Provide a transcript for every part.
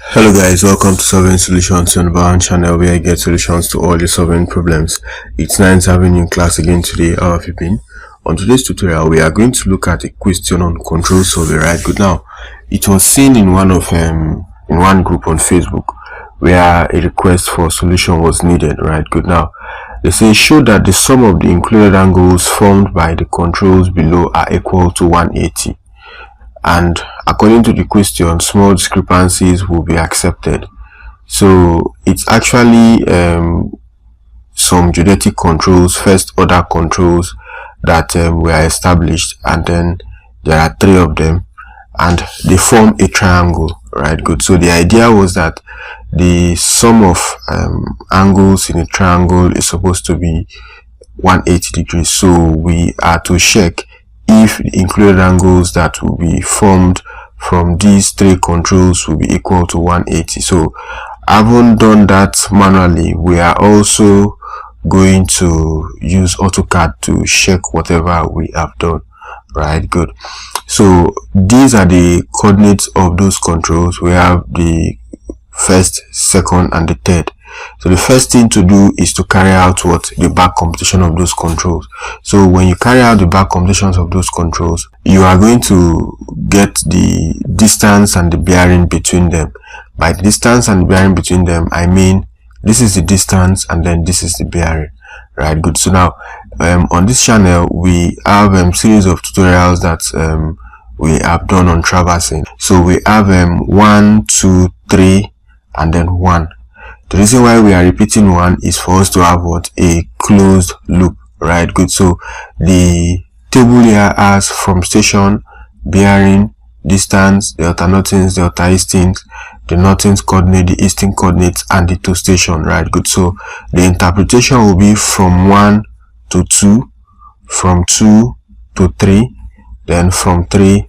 Hello guys, welcome to Solving Solutions on our channel where I get solutions to all your solving problems. It's nice having you in class again today. How have you been? On today's tutorial, we are going to look at a question on control solving. Right, good. Now, it was seen in one group on Facebook where a request for solution was needed. Right, good. Now, they say show that the sum of the included angles formed by the controls below are equal to 180. And according to the question, small discrepancies will be accepted. So it's actually some geodetic controls, first order controls that were established, and then there are 3 of them and they form a triangle. Right, good. So the idea was that the sum of angles in a triangle is supposed to be 180 degrees. So we are to check if the included angles that will be formed from these 3 controls will be equal to 180. So I haven't done that manually. We are also going to use AutoCAD to check whatever we have done. Right, good. So these are the coordinates of those controls. We have the first, second, and the third. So the first thing to do is to carry out the back computation of those controls. So when you carry out the back computations of those controls, you are going to get the distance and the bearing between them. By the distance and the bearing between them, I mean this is the distance and then this is the bearing. Right, good. So now on this channel we have series of tutorials that we have done on traversing. So we have 1, 2, 3 and then 1. The reason why we are repeating 1 is for us to have a closed loop. Right, good. So the table here has from station, bearing, distance, the alternating, the alter-easting, the northern coordinate, the eastern coordinates, and the to station. Right, good. So the interpretation will be from 1 to 2, from 2 to 3, then from 3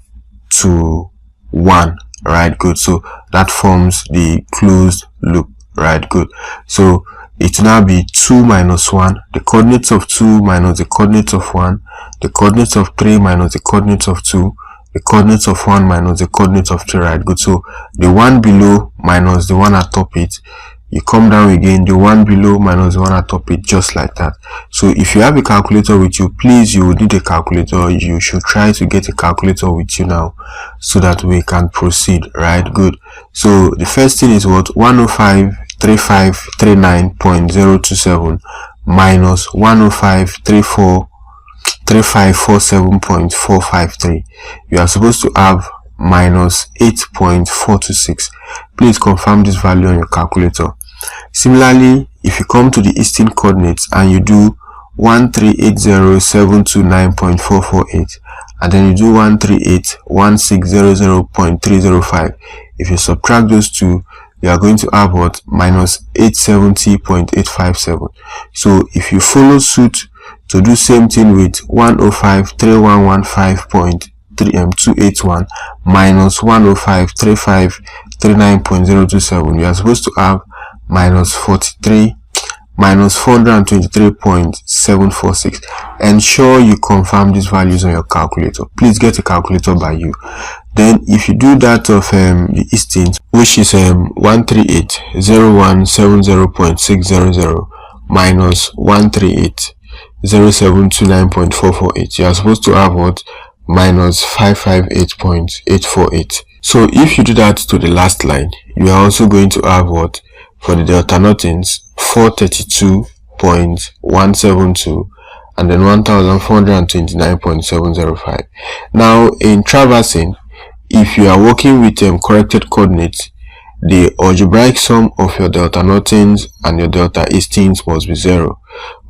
to 1. Right, good. So that forms the closed loop. Right, good. So it will now be 2 minus 1, the coordinates of 2 minus the coordinates of 1, the coordinates of 3 minus the coordinates of 2, the coordinates of 1 minus the coordinates of 3. Right, good. So the one below minus the one atop it, you come down again, the one below minus the one atop it, just like that. So if you have a calculator with you, please, you will need a calculator. You should try to get a calculator with you now so that we can proceed. Right, good. So the first thing is 1053539.027 minus 1053547.453. You are supposed to have minus 8.426. Please confirm this value on your calculator. Similarly, if you come to the eastern coordinates and you do 1380729.448 and then you do 1381600.305, if you subtract those two, you are going to have minus 870.857. So if you follow suit to do same thing with 1053115.281 minus 1053539.027, you are supposed to have minus 423.746. Ensure you confirm these values on your calculator. Please get a calculator by you. Then if you do that of the eastern, which is 1380170.600 minus 1380729.448, you are supposed to have minus 558.848. So if you do that to the last line, you are also going to have for the delta nothings 432.172 and then 1429.705. Now in traversing, if you are working with corrected coordinates, the algebraic sum of your delta nothings and your delta eastings must be 0.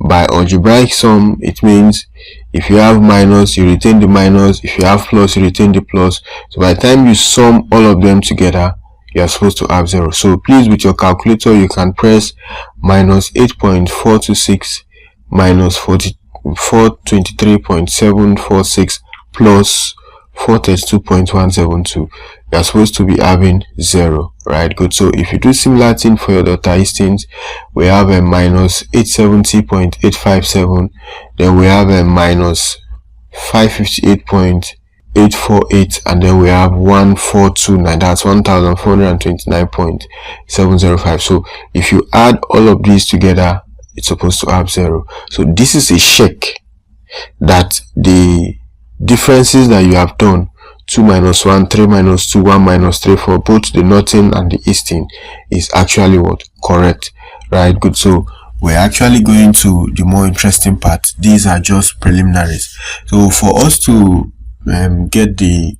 By algebraic sum, it means if you have minus, you retain the minus. If you have plus, you retain the plus. So by the time you sum all of them together, you are supposed to have 0. So please, with your calculator, you can press minus 8.426 minus 423.746 plus 432.172. You are supposed to be having 0. Right, good. So if you do similar thing for your delta eastings, we have a minus 870.857, then we have a minus 558.8 848, and then we have 1429. That's 1429.705. So if you add all of these together, it's supposed to have 0. So this is a check that the differences that you have done, 2 minus 1, 3 minus 2, 1 minus 3, for both the northern and the eastern, is actually what? Correct. Right, good. So we're actually going to the more interesting part. These are just preliminaries. So for us to get the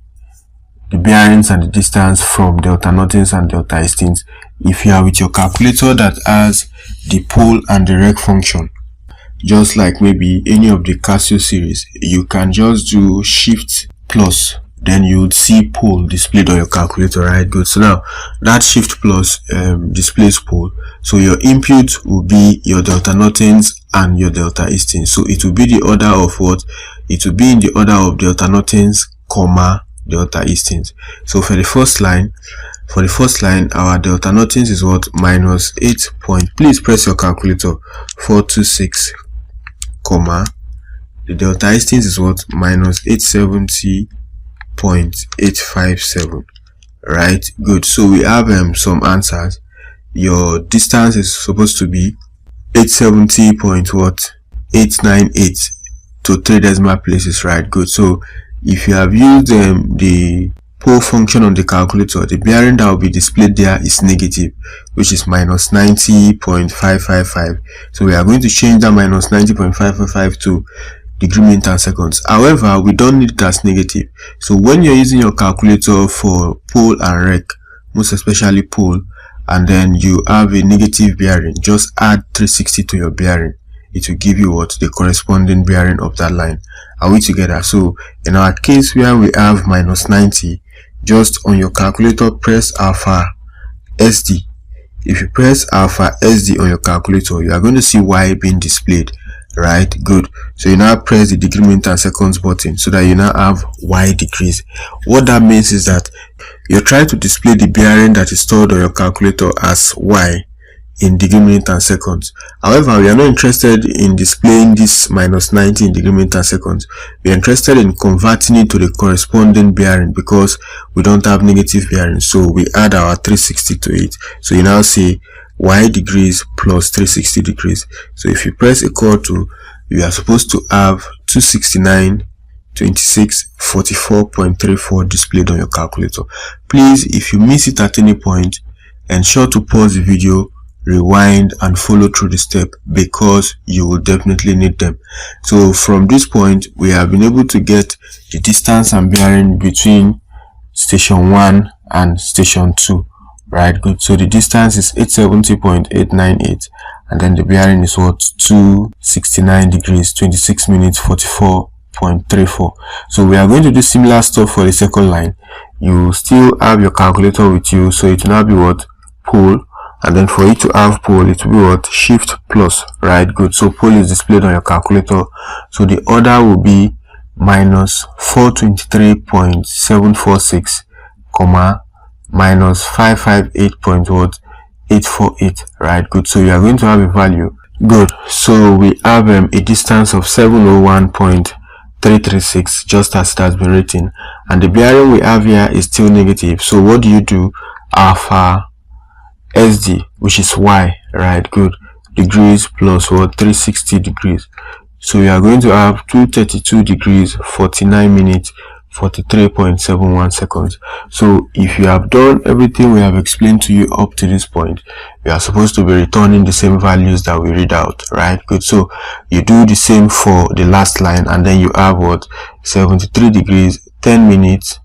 bearings and the distance from delta northerns and delta easterns, if you are with your calculator that has the pole and the rec function, just like maybe any of the Casio series, you can just do shift plus, then you would see pole displayed on your calculator. Right, good. So now that shift plus displays pole, so your input will be your delta northerns and your delta easterns. So it will be the order of what? It will be in the order of delta northerns comma delta easterns. So for the first line, our delta northerns is what? Minus 8 point, please press your calculator, 426, comma, the delta easterns is what? Minus 870.857. right, good. So we have some answers. Your distance is supposed to be 870.898 to 3 decimal places. Right, good. So if you have used the pole function on the calculator, the bearing that will be displayed there is negative, which is minus 90.555. So we are going to change that minus 90.555 to degree meter and seconds. However, we don't need it as negative. So when you're using your calculator for pole and rec, most especially pole, and then you have a negative bearing, just add 360 to your bearing. It will give you what? The corresponding bearing of that line. Are we together? So in our case where we have minus 90, just on your calculator press alpha SD. If you press alpha SD on your calculator, you are going to see Y being displayed. Right, good. So you now press the degree meter and seconds button so that you now have Y degrees. What that means is that you're trying to display the bearing that is stored on your calculator as Y in degree meter and seconds. However, we are not interested in displaying this minus 90 in degree meter and seconds. We are interested in converting it to the corresponding bearing because we don't have negative bearing. So we add our 360 to it. So you now see Y degrees plus 360 degrees. So if you press equal to, you are supposed to have 269.2644.34 displayed on your calculator. Please, if you miss it at any point, ensure to pause the video, rewind and follow through the step because you will definitely need them. So from this point, we have been able to get the distance and bearing between station 1 and station 2. Right, good. So the distance is 870.898 and then the bearing is what? 269 degrees 26 minutes 44.34. So we are going to do similar stuff for the second line. You still have your calculator with you, so it will now be what? Pole, and then for it to have pole, it will be what? Shift plus. Right, good. So pole is displayed on your calculator, so the order will be minus 423.746 comma minus 558.848. right, good. So you are going to have a value. Good. So we have a distance of 701.336 just as it has been written, and the bearing we have here is still negative. So what do you do? Alpha SD, which is Y. Right, good. Degrees plus what? 360 degrees. So we are going to have 232 degrees 49 minutes 43.71 seconds. So if you have done everything we have explained to you up to this point, you are supposed to be returning the same values that we read out. Right, good. So you do the same for the last line, and then you have what? 73 degrees 10 minutes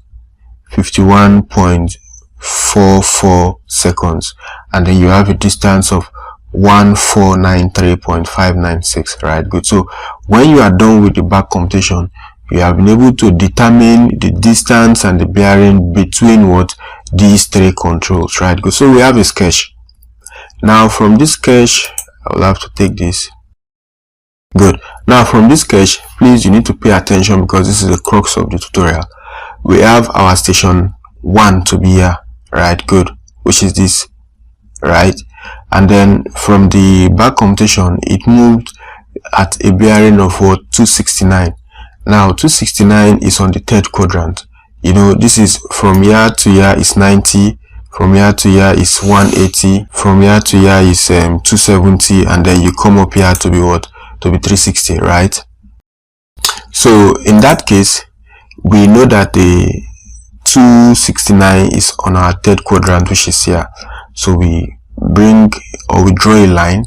51.44 seconds, and then you have a distance of 1493.596. right, good. So when you are done with the back computation, you have been able to determine the distance and the bearing between what? These three controls. Right, good. So we have a sketch. Now from this sketch, I will have to take this. Good. Now from this sketch, please, you need to pay attention because this is the crux of the tutorial. We have our station 1 to be here. Right, good, which is this. Right, and then from the back computation, it moved at a bearing of what? 269. Now 269 is on the third quadrant. You know, this is from here to here is 90, from here to here is 180, from here to here is 270, and then you come up here to be what? To be 360, right? So in that case, we know that the 269 is on our third quadrant, which is here. So we bring or we draw a line.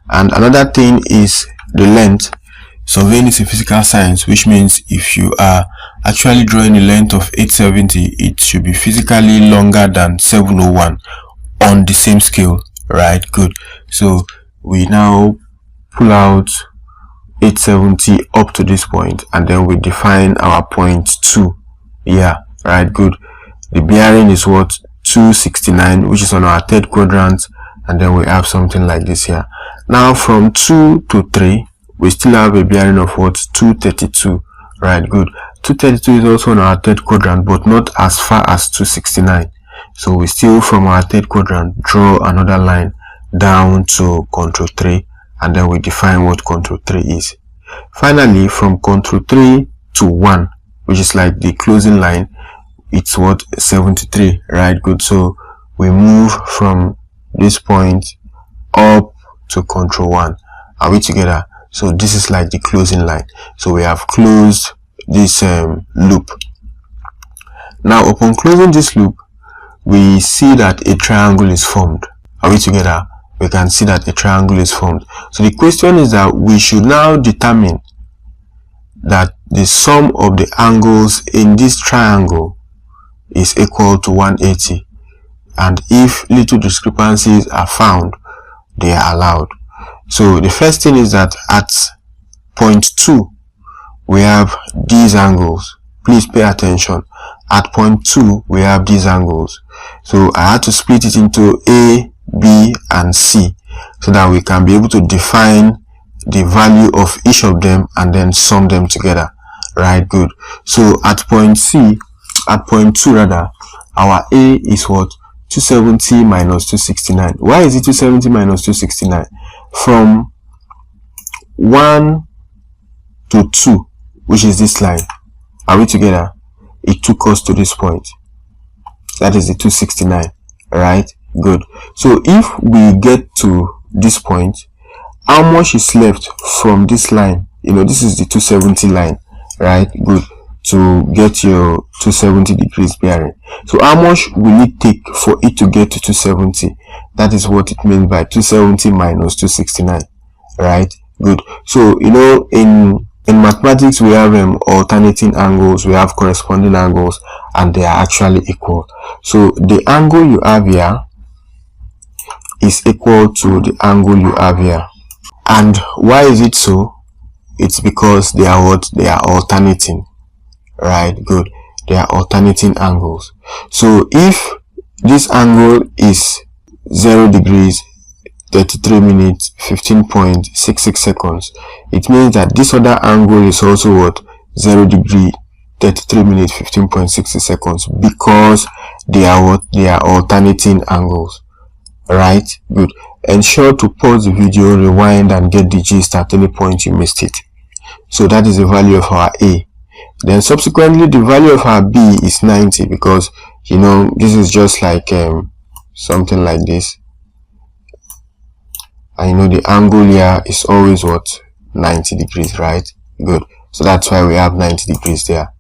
And another thing is the length. Surveying is a physical science, which means if you are actually drawing a length of 870, it should be physically longer than 701 on the same scale, right? Good. So we now pull out 870 up to this point, and then we define our point 2. Yeah, right. Good. The bearing is what? 269, which is on our third quadrant, and then we have something like this here. Now from 2 to 3, we still have a bearing of what? 232, right? Good. 232 is also on our third quadrant, but not as far as 269. So we still, from our third quadrant, draw another line down to control 3, and then we define what control 3 is. Finally, from control 3 to 1, which is like the closing line, it's what? 73, right? Good. So we move from this point up to control 1. Are we together? So this is like the closing line. So we have closed this loop. Now upon closing this loop, we see that a triangle is formed. Are we together? We can see that a triangle is formed. So the question is that we should now determine that the sum of the angles in this triangle is equal to 180. And if little discrepancies are found, they are allowed. So the first thing is that at point 2, we have these angles. Please pay attention. At point 2, we have these angles. So I had to split it into A, B, and C so that we can be able to define the value of each of them and then sum them together. Right, good. So at point C, at point 2 rather, our A is what? 270 minus 269. Why is it 270 minus 269? From 1 to 2, which is this line, are we together? It took us to this point. That is the 269, right? Good. So if we get to this point, how much is left from this line? You know, this is the 270 line, right? Good. To get your 270 degrees bearing. So how much will it take for it to get to 270? That is what it means by 270 minus 269, right? Good. So you know, in mathematics we have alternating angles, we have corresponding angles, and they are actually equal. So the angle you have here is equal to the angle you have here. And why is it so? It's because they are what? They are alternating. Right, good. They are alternating angles. So if this angle is 0 degrees 33 minutes 15.66 seconds, it means that this other angle is also what? 0 degree 33 minutes 15.60 seconds, because they are what? They are alternating angles. Right, good. Ensure to pause the video, rewind, and get the gist at any point you missed it. So that is the value of our A. Then subsequently the value of our B is 90, because you know this is just like something like this, and you know the angle here is always what? 90 degrees, right? Good. So that's why we have 90 degrees there.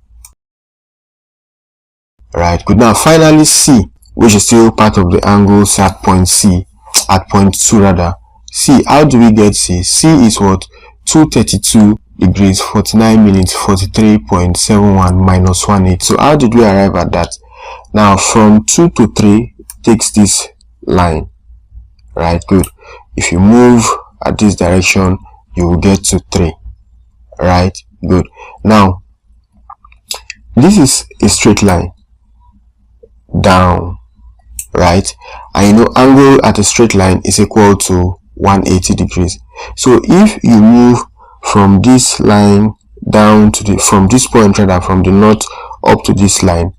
Right, good. Now finally C, which is still part of the angles at point C, at point 2 rather. C, how do we get C? C is what? 232 degrees 49 minutes 43.71 minus 18. So how did we arrive at that? Now from 2 to 3 takes this line, right? Good. If you move at this direction, you will get to 3, right? Good. Now this is a straight line down, right? And you know angle at a straight line is equal to 180 degrees. So if you move from this line down to the, from this point rather, from the north up to this line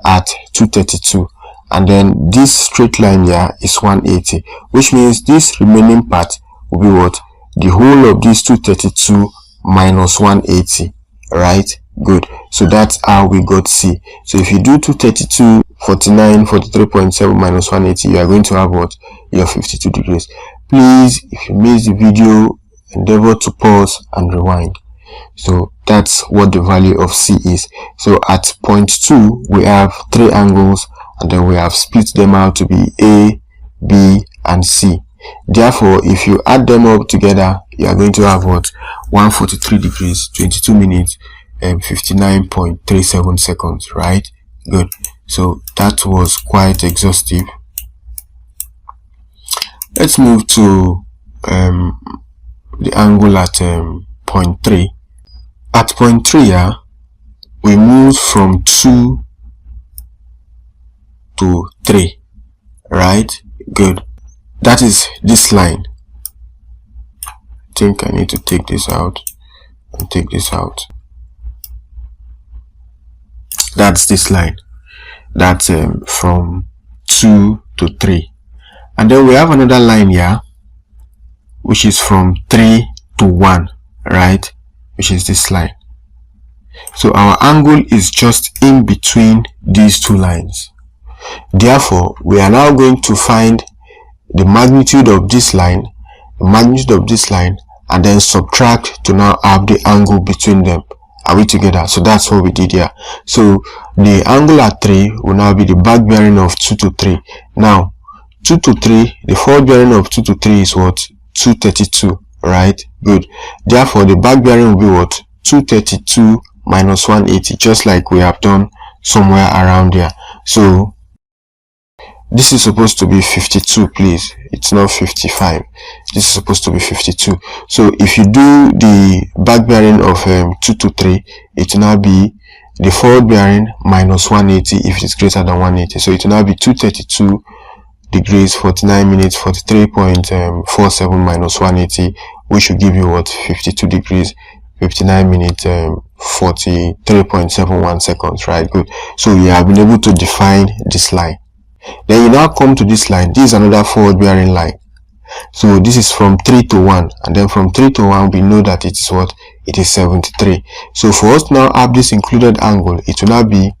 at 232, and then this straight line here is 180, which means this remaining part will be what? The whole of this 232 minus 180, right? Good. So that's how we got C. So if you do 232, 49, 43.7 minus 180, you are going to have what? Your 52 degrees. Please, if you missed the video, endeavor to pause and rewind. So that's what the value of C is. So at point 2, we have 3 angles, and then we have split them out to be A, B, and C. Therefore, if you add them up together, you are going to have what? 143 degrees, 22 minutes, and 59.37 seconds, right? Good. So that was quite exhaustive. Let's move to the angle at point 3. At point 3 here, we move from 2 to 3, right? Good. That is this line. I think I need to take this out and take this out. That's this line. That's from 2 to 3. And then we have another line here, which is from 3 to 1, right? Which is this line. So our angle is just in between these two lines. Therefore, we are now going to find the magnitude of this line, the magnitude of this line, and then subtract to now have the angle between them. Are we together? So that's what we did here. So the angle at 3 will now be the back bearing of 2 to 3. Now 2 to 3, the forward bearing of 2 to 3 is what? 232, right? Good. Therefore the back bearing will be what? 232 minus 180, just like we have done somewhere around here. So this is supposed to be 52, please. It's not 55. This is supposed to be 52. So if you do the back bearing of 2 to 3, it will now be the forward bearing minus 180 if it is greater than 180. So it will now be 232 degrees, 49 minutes, 43.47 minus 180, which will give you what? 52 degrees, 59 minutes, 43.71 seconds, right? Good. So you have been able to define this line. Then you now come to this line. This is another forward bearing line. So this is from 3 to 1, and then from 3 to 1 we know that it is what? It is 73. So for us to now have this included angle, it will now be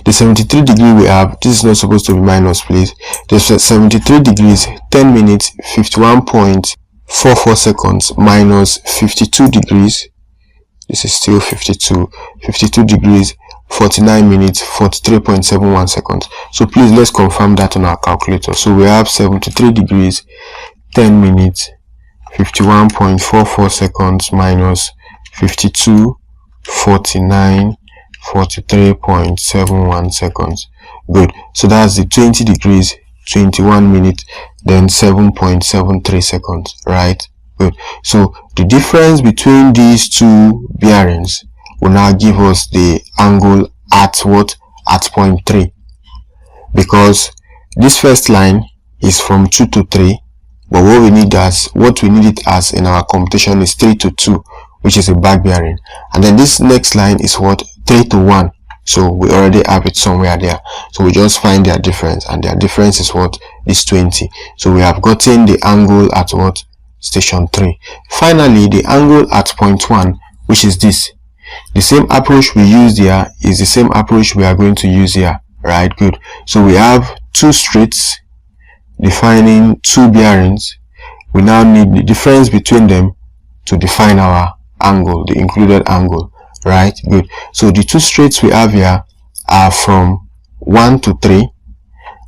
the 73 degree we have. This is not supposed to be minus, please. The 73 degrees, 10 minutes, 51.44 seconds minus 52 degrees. This is still 52 degrees, 49 minutes, 43.71 seconds. So please, let's confirm that on our calculator. So we have 73 degrees, 10 minutes, 51.44 seconds minus 52, 49, 43.71 seconds. Good. So that's the 20 degrees, 21 minutes, then 7.73 seconds, right? Good. So the difference between these two bearings will now give us the angle at what? At point 3. Because this first line is from 2 to 3, but what we need it as in our computation is 3 to 2, which is a back bearing. And then this next line is what? 3 to 1. So we already have it somewhere there. So we just find their difference, and their difference is what? Is 20. So we have gotten the angle at what? Station 3. Finally, the angle at point 1, which is this. The same approach we used here is the same approach we are going to use here, right? Good. So we have two straights defining two bearings. We now need the difference between them to define our angle, the included angle, right? Good. So the two straights we have here are from 1 to 3,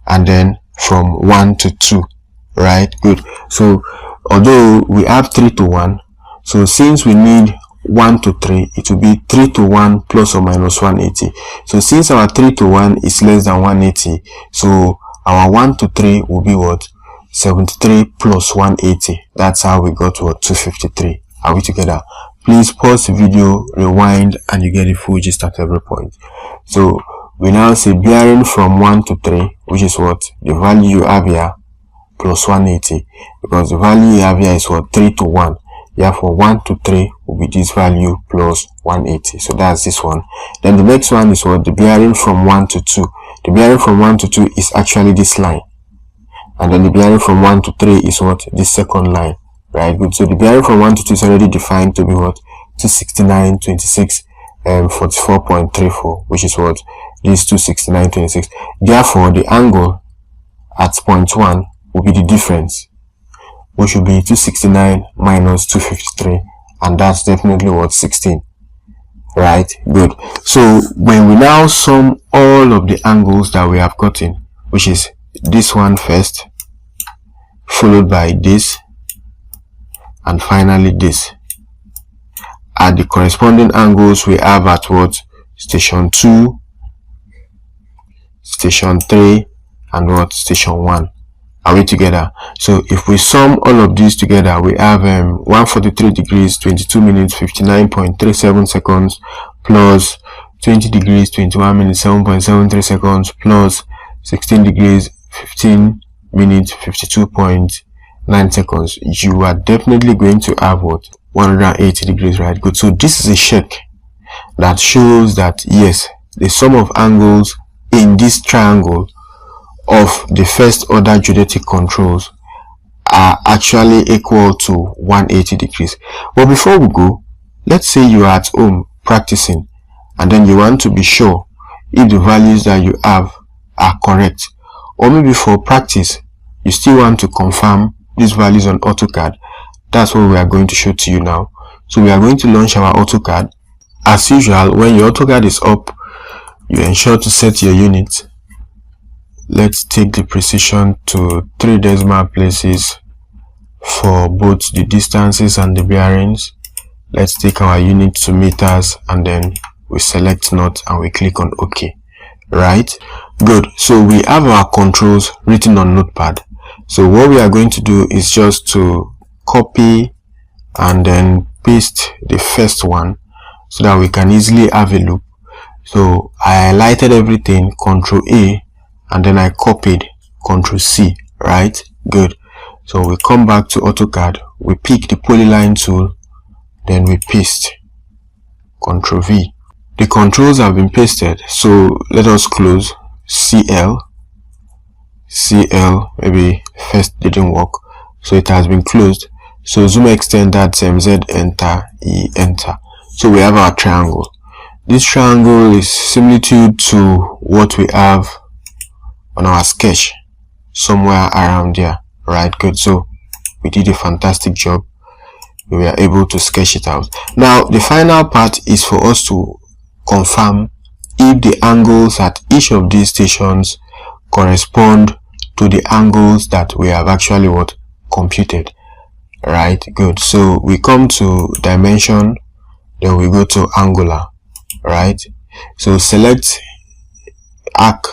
and then from 1 to 2, right? Good. So although we have 3 to 1, so since we need 1 to 3, it will be 3 to 1 plus or minus 180. So since our 3 to 1 is less than 180, so our 1 to 3 will be what? 73 plus 180. That's how we got to what? 253. Are we together? Please pause the video, rewind, and you get the full gist at every point. So we now say bearing from 1 to 3, which is what? The value you have here plus 180, because the value you have here is what? 3 to 1. Therefore 1 to 3 will be this value plus 180. So that's this one. Then the next one is what? The bearing from 1 to 2. The bearing from 1 to 2 is actually this line, and then the bearing from 1 to 3 is what? This second line, right? Good. So the bearing from 1 to 2 is already defined to be what? 269.26 44.34, which is what this 269.26. Therefore, the angle at point 1 will be the difference, which will be 269 minus 253, and that's definitely what 16. Right, good. So when we now sum all of the angles that we have gotten, which is this one first, followed by this, and finally this, at the corresponding angles we have at what? Station 2, station 3, and what? Station 1. Are we together? So if we sum all of these together, we have 143 degrees 22 minutes 59.37 seconds plus 20 degrees 21 minutes 7.73 seconds plus 16 degrees 15 minutes 52.9 seconds. You are definitely going to have what? 180 degrees, right? Good. So this is a check that shows that yes, the sum of angles in this triangle of the first order geodetic controls are actually equal to 180 degrees. But before we go, let's say you are at home practicing and then you want to be sure if the values that you have are correct, or maybe for practice you still want to confirm these values on AutoCAD. That's what we are going to show to you now. So we are going to launch our AutoCAD. As usual, when your AutoCAD is up, you ensure to set your unit. Let's take the precision to 3 decimal places for both the distances and the bearings. Let's take our unit to meters and then we select north and we click on OK. Right? Good. So we have our controls written on Notepad. So what we are going to do is just to copy and then paste the first one so that we can easily have a look. So I highlighted everything, Ctrl A, and then I copied, Ctrl C, right? Good. So we come back to AutoCAD, we pick the polyline tool, then we paste, Ctrl V. The controls have been pasted, so let us close CL, maybe first didn't work, so it has been closed. So zoom extend that Z, enter, E, enter. So we have our triangle. This triangle is similitude to what we have on our sketch somewhere around there, right? Good. So we did a fantastic job. We were able to sketch it out. Now the final part is for us to confirm if the angles at each of these stations correspond to the angles that we have actually what computed, right? Good. So we come to dimension, then we go to angular, right? So select arc,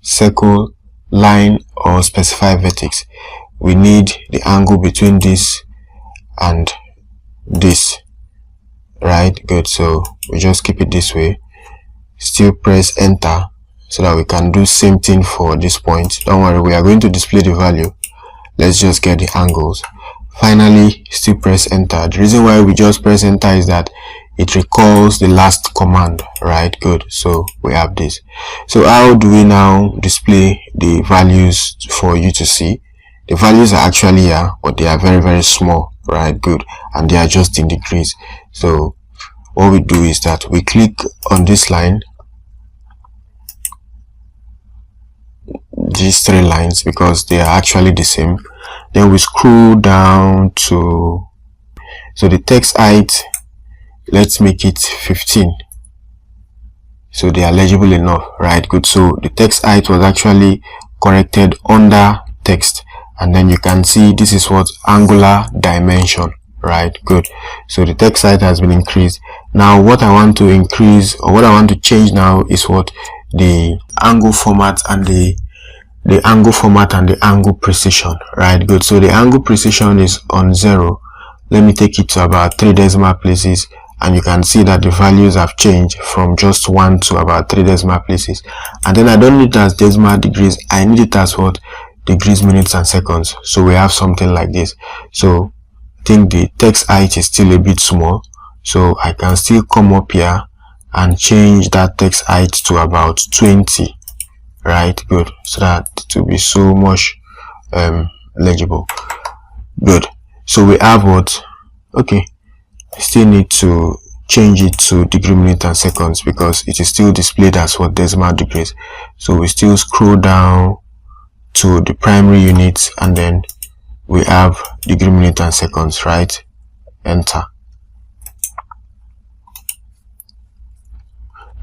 circle, line, or specify vertex. We need the angle between this and this, right? Good. So we just keep it this way, still press enter so that we can do same thing for this point. Don't worry, we are going to display the value. Let's just get the angles. Finally, still press enter. The reason why we just press enter is that it recalls the last command, right? Good. So we have this. So how do we now display the values for you to see? The values are actually here, but they are very, very small, right? Good. And they are just in degrees. So what we do is that we click on this line, these 3 lines, because they are actually the same. Then we scroll down to, so the text height, let's make it 15, so they are legible enough, right? Good. So the text height was actually corrected under text, and then you can see this is what angular dimension, right? Good. So the text height has been increased. Now what I want to increase, or what I want to change now, is what the angle format and the angle format and the angle precision, right? Good. So the angle precision is on 0. Let me take it to about 3 decimal places, and you can see that the values have changed from just 1 to about 3 decimal places. And then I don't need it as decimal degrees, I need it as what? Degrees, minutes, and seconds. So we have something like this. So I think the text height is still a bit small, so I can still come up here and change that text height to about 20, right? Good. So that it will be so much legible. Good. So we have what? Okay, I still need to change it to degree, minute and seconds because it is still displayed as what, decimal degrees. So we still scroll down to the primary units and then we have degree, minute and seconds, right? Enter.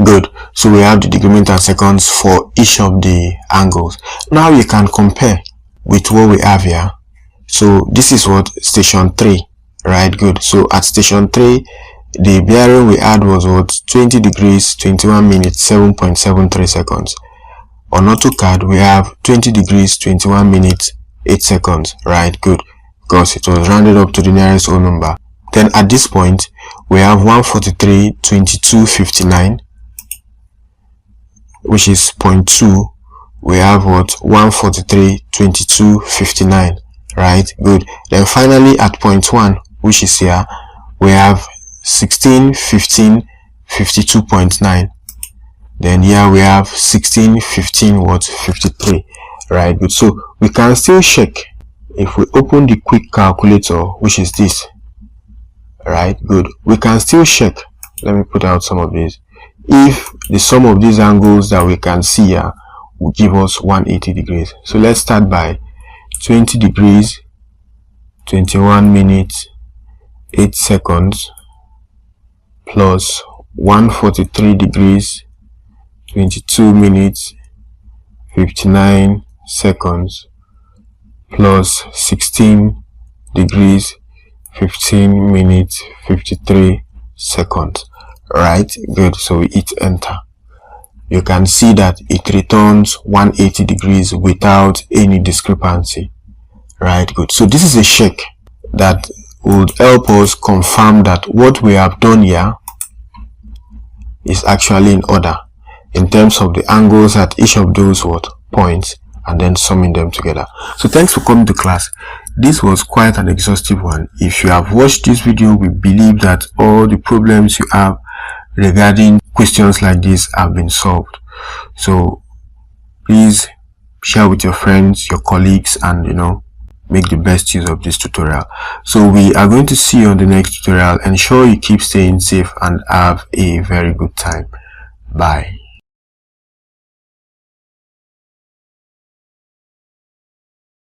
Good. So we have the degree, minute and seconds for each of the angles. Now you can compare with what we have here. So this is what station 3, right? Good. So at station 3, the bearing we had was what, 20 degrees 21 minutes 7.73 seconds. On AutoCAD we have 20 degrees 21 minutes 8 seconds, right? Good, because it was rounded up to the nearest whole number. Then at this point we have 143 22 59, which is 0.2. We have what, 143 22 59, right? Good. Then finally at 0.1, which is here, we have 16 15 52.9. Then here we have 16 15 what, 53, right? Good. So we can still check if we open the quick calculator, which is this, right? Good. We can still check, let me put out some of these, if the sum of these angles that we can see here will give us 180 degrees. So let's start by 20 degrees 21 minutes 8 seconds plus 143 degrees 22 minutes 59 seconds plus 16 degrees 15 minutes 53 seconds, right? Good. So we hit enter. You can see that it returns 180 degrees without any discrepancy, right? Good. So this is a check that would help us confirm that what we have done here is actually in order in terms of the angles at each of those what, points, and then summing them together. So thanks for coming to class. This was quite an exhaustive one. If you have watched this video, we believe that all the problems you have regarding questions like this have been solved. So please share with your friends, your colleagues, and make the best use of this tutorial. So we are going to see you on the next tutorial. Ensure you keep staying safe and have a very good time. Bye.